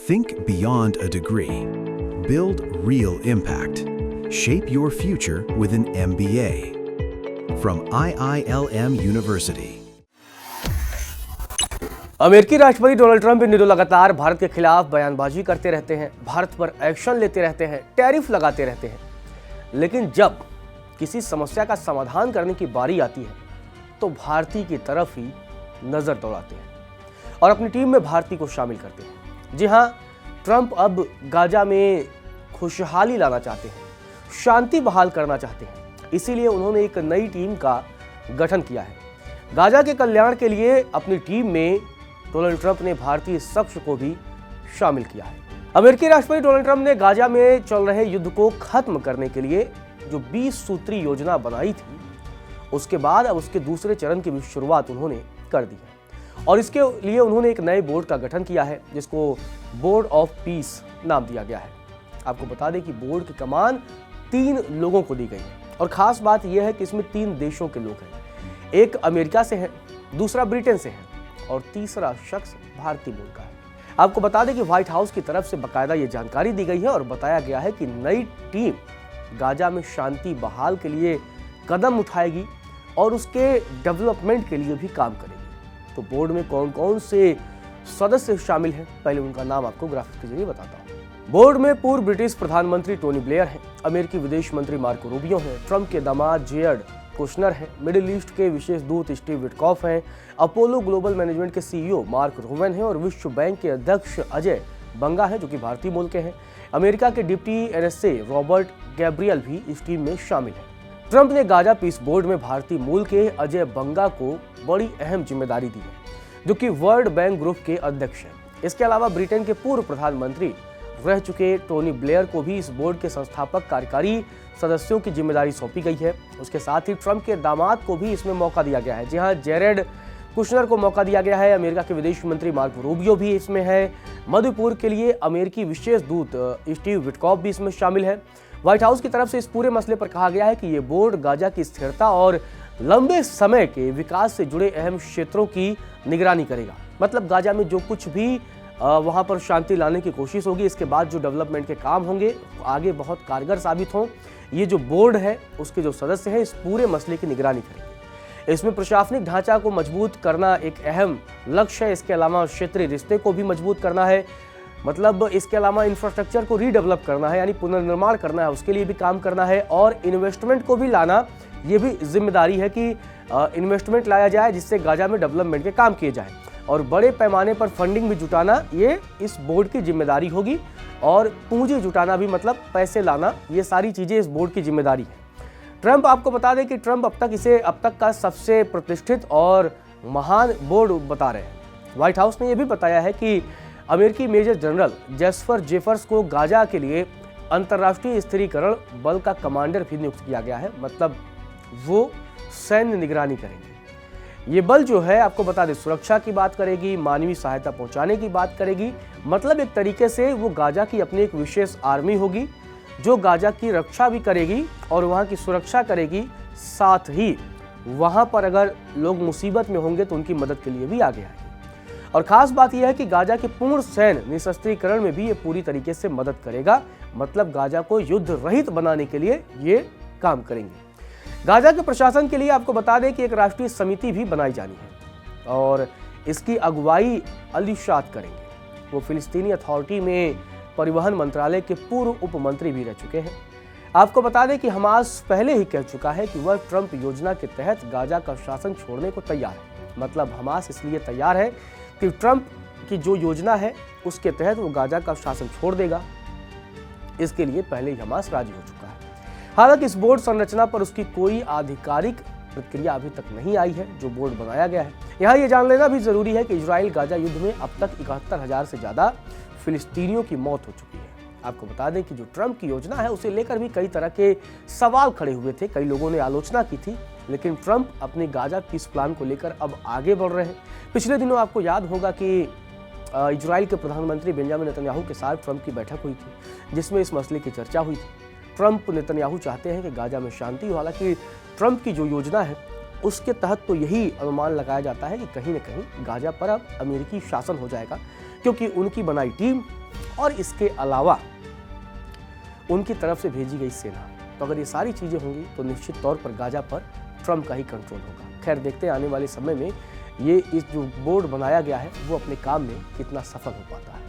Think beyond a degree. Build real impact. Shape your future with an MBA. From IILM University. अमेरिकी राष्ट्रपति Donald Trump इन दिनों लगातार भारत के खिलाफ बयानबाजी करते रहते हैं, भारत पर एक्शन लेते रहते हैं, टैरिफ लगाते रहते हैं। लेकिन जब किसी समस्या का समाधान करने की बारी आती है तो भारतीय की तरफ ही नजर दौड़ाते हैं और अपनी टीम में भारतीय को शामिल करते हैं। जी हां, ट्रंप अब गाजा में खुशहाली लाना चाहते हैं, शांति बहाल करना चाहते हैं। इसीलिए उन्होंने एक नई टीम का गठन किया है। गाजा के कल्याण के लिए अपनी टीम में डोनाल्ड ट्रंप ने भारतीय शख्स को भी शामिल किया है। अमेरिकी राष्ट्रपति डोनाल्ड ट्रंप ने गाजा में चल रहे युद्ध को खत्म करने के लिए जो 20 सूत्री योजना बनाई थी, उसके बाद अब उसके दूसरे चरण की भी शुरुआत उन्होंने कर दी है और इसके लिए उन्होंने एक नए बोर्ड का गठन किया है जिसको बोर्ड ऑफ पीस नाम दिया गया है। आपको बता दें कि बोर्ड की कमान 3 लोगों को दी गई है और खास बात यह है कि इसमें 3 देशों के लोग हैं। एक अमेरिका से है, दूसरा ब्रिटेन से है और तीसरा शख्स भारतीय मूल का है। आपको बता दें कि व्हाइट हाउस की तरफ से बाकायदा ये जानकारी दी गई है और बताया गया है कि नई टीम गाजा में शांति बहाल के लिए कदम उठाएगी और उसके डेवलपमेंट के लिए भी काम करेगी। तो बोर्ड में कौन कौन से सदस्य शामिल हैं, पहले उनका नाम आपको ग्राफिक्स के जरिए बताता हूं। बोर्ड में पूर्व ब्रिटिश प्रधानमंत्री टोनी ब्लेयर हैं, अमेरिकी विदेश मंत्री मार्को रूबियो हैं, ट्रंप के दामाद जेयर्ड कुशनर हैं, मिडिल ईस्ट के विशेष दूत स्टीव विटकॉफ हैं, अपोलो ग्लोबल मैनेजमेंट के सीईओ मार्क रोवन हैं और विश्व बैंक के अध्यक्ष अजय बंगा हैं जो कि भारतीय मूल के हैं। अमेरिका के डिप्टी एनएसए रॉबर्ट गैब्रियल भी इस टीम में शामिल हैं। ट्रंप ने गाजा पीस बोर्ड में भारतीय मूल के अजय बंगा को बड़ी अहम जिम्मेदारी दी है जो कि वर्ल्ड बैंक ग्रुप के अध्यक्ष हैं। इसके अलावा ब्रिटेन के पूर्व प्रधानमंत्री रह चुके टोनी ब्लेयर को भी इस बोर्ड के संस्थापक कार्यकारी सदस्यों की जिम्मेदारी सौंपी गई है। उसके साथ ही ट्रंप के दामाद को भी इसमें मौका दिया गया है। जी हाँ, जेरेड कुशनर को मौका दिया गया है। अमेरिका के विदेश मंत्री मार्को रूबियो भी इसमें है। मध्य पूर्व के लिए अमेरिकी विशेष दूत स्टीव विटकॉफ भी इसमें शामिल है। व्हाइट हाउस की तरफ से इस पूरे मसले पर कहा गया है कि ये बोर्ड गाजा की स्थिरता और लंबे समय के विकास से जुड़े अहम क्षेत्रों की निगरानी करेगा। मतलब गाजा में जो कुछ भी वहां पर शांति लाने की कोशिश होगी, इसके बाद जो डेवलपमेंट के काम होंगे आगे बहुत कारगर साबित हों। ये जो बोर्ड है उसके जो सदस्य हैं इस पूरे मसले की निगरानी करेंगे। इसमें प्रशासनिक ढांचा को मजबूत करना एक अहम लक्ष्य है। इसके अलावा क्षेत्रीय रिश्ते को भी मजबूत करना है। मतलब इसके अलावा इंफ्रास्ट्रक्चर को रीडेवलप करना है, यानी पुनर्निर्माण करना है, उसके लिए भी काम करना है और इन्वेस्टमेंट को भी लाना, ये भी जिम्मेदारी है कि इन्वेस्टमेंट लाया जाए जिससे गाजा में डेवलपमेंट के काम किए जाएं और बड़े पैमाने पर फंडिंग भी जुटाना ये इस बोर्ड की जिम्मेदारी होगी और पूंजी जुटाना भी, मतलब पैसे लाना, ये सारी चीज़ें इस बोर्ड की जिम्मेदारी है। ट्रंप, आपको बता दें कि ट्रंप इसे अब तक का सबसे प्रतिष्ठित और महान बोर्ड बता रहे हैं। व्हाइट हाउस ने यह भी बताया है कि अमेरिकी मेजर जनरल जेस्पर जेफर्स को गाजा के लिए अंतर्राष्ट्रीय स्थिरीकरण बल का कमांडर भी नियुक्त किया गया है। मतलब वो सैन्य निगरानी करेंगे। ये बल जो है, आपको बता दें, सुरक्षा की बात करेगी, मानवीय सहायता पहुंचाने की बात करेगी। मतलब एक तरीके से वो गाजा की अपनी एक विशेष आर्मी होगी जो गाजा की रक्षा भी करेगी और वहाँ की सुरक्षा करेगी। साथ ही वहाँ पर अगर लोग मुसीबत में होंगे तो उनकी मदद के लिए भी आगे आएगी। और खास बात यह है कि गाजा के पूर्ण सैन्य निशस्त्रीकरण में भी ये पूरी तरीके से मदद करेगा। मतलब गाजा को युद्ध रहित बनाने के लिए ये काम करेंगे। गाजा के प्रशासन के लिए आपको बता दें कि एक राष्ट्रीय समिति भी बनाई जानी है और इसकी अगुवाई अली शाद करेंगे। वो फिलिस्तीनी अथॉरिटी में परिवहन मंत्रालय के पूर्व उप मंत्री भी रह चुके हैं। आपको बता दें कि हमास पहले ही कह चुका है कि वह ट्रंप योजना के तहत गाजा का शासन छोड़ने को तैयार है। मतलब हमास इसलिए तैयार है कि ट्रंप की जो योजना है उसके तहत वो गाजा का शासन छोड़ देगा। इसके लिए पहले ही हमास राजी हो चुका है। हालांकि इस बोर्ड संरचना पर उसकी कोई आधिकारिक प्रतिक्रिया अभी तक नहीं आई है जो बोर्ड बनाया गया है। यहाँ ये जान लेना भी जरूरी है कि इजराइल गाजा युद्ध में अब तक 71,000 से ज्यादा फिलिस्तीनियों की मौत हो चुकी है। आपको बता दें कि जो ट्रंप की योजना है उसे लेकर भी कई तरह के सवाल खड़े हुए थे, कई लोगों ने आलोचना की थी, लेकिन ट्रंप अपने गाजा पीस प्लान को लेकर अब आगे बढ़ रहे हैं। पिछले दिनों आपको याद होगा कि इजराइल के प्रधानमंत्री बेंजामिन नेतन्याहू के साथ ट्रंप की बैठक हुई थी जिसमें इस मसले की चर्चा हुई थी। ट्रंप नेतन्याहू चाहते हैं कि गाजा में शांति हो। हालांकि ट्रंप की जो योजना है उसके तहत तो यही अनुमान लगाया जाता है कि कहीं न कहीं गाजा पर अब अमेरिकी शासन हो जाएगा, क्योंकि उनकी बनाई टीम और इसके अलावा उनकी तरफ से भेजी गई सेना। तो अगर ये सारी चीजें होंगी तो निश्चित तौर पर गाजा पर ट्रंप का ही कंट्रोल होगा। खैर, देखते हैं आने वाले समय में ये इस जो बोर्ड बनाया गया है वो अपने काम में कितना सफल हो पाता है।